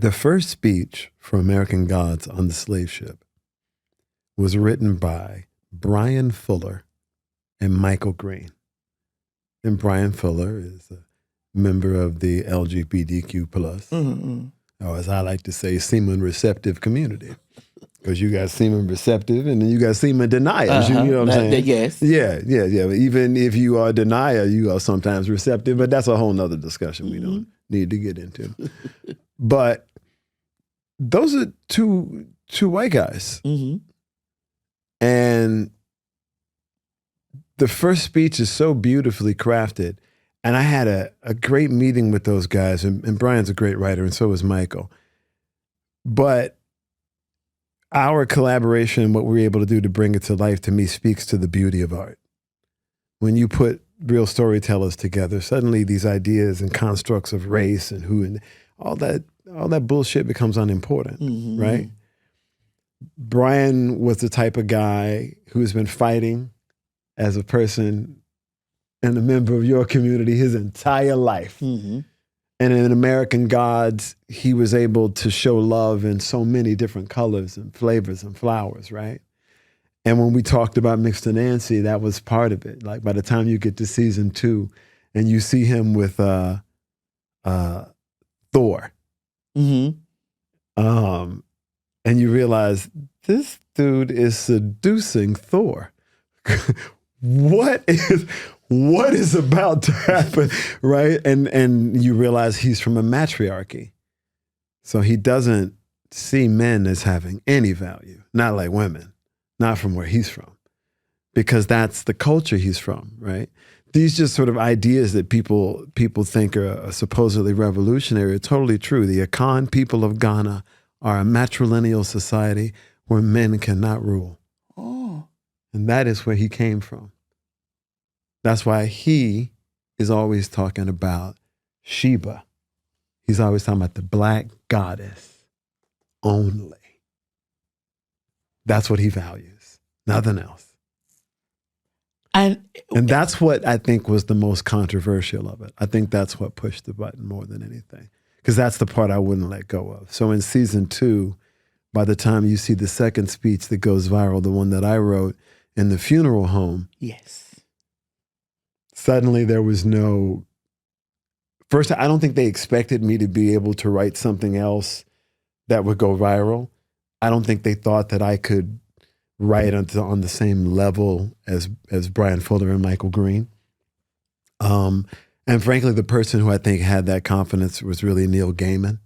The first speech for American Gods on the slave ship was written by Brian Fuller and Michael Green. And Brian Fuller is a member of the LGBTQ plus, or as I like to say, semen receptive community. Because you got semen receptive and then you got semen deniers. You know what I'm saying? Yes. Yeah. But even if you are a denier, you are sometimes receptive, but that's a whole nother discussion we don't need to get into. But those are two white guys. And the first speech is so beautifully crafted. And I had a great meeting with those guys. And Brian's a great writer, and so is Michael. But our collaboration, what we're able to do to bring it to life, to me, speaks to the beauty of art. When you put real storytellers together, suddenly these ideas and constructs of race and who and all that bullshit becomes unimportant, right? Brian was the type of guy who has been fighting as a person and a member of your community his entire life. And in American Gods, he was able to show love in so many different colors and flavors and flowers, right? And when we talked about Mixed to Nancy, that was part of it. Like by the time you get to season 2 and you see him with Thor, and you realize this dude is seducing Thor. What is about to happen, right? And you realize he's from a matriarchy. So he doesn't see men as having any value, not like women, not from where he's from, because that's the culture he's from, right? These just sort of ideas that people think are supposedly revolutionary are totally true. The Akan people of Ghana are a matrilineal society where men cannot rule. And that is where he came from. That's why he is always talking about Sheba. He's always talking about the black goddess only. That's what he values, nothing else. And that's what I think was the most controversial of it. I think that's what pushed the button more than anything, because that's the part I wouldn't let go of. So in season 2, by the time you see the second speech that goes viral, the one that I wrote in the funeral home, suddenly there was no... First, I don't think they expected me to be able to write something else that would go viral. I don't think they thought that I could write on the same level as Brian Fuller and Michael Green. And frankly, the person who I think had that confidence was really Neil Gaiman.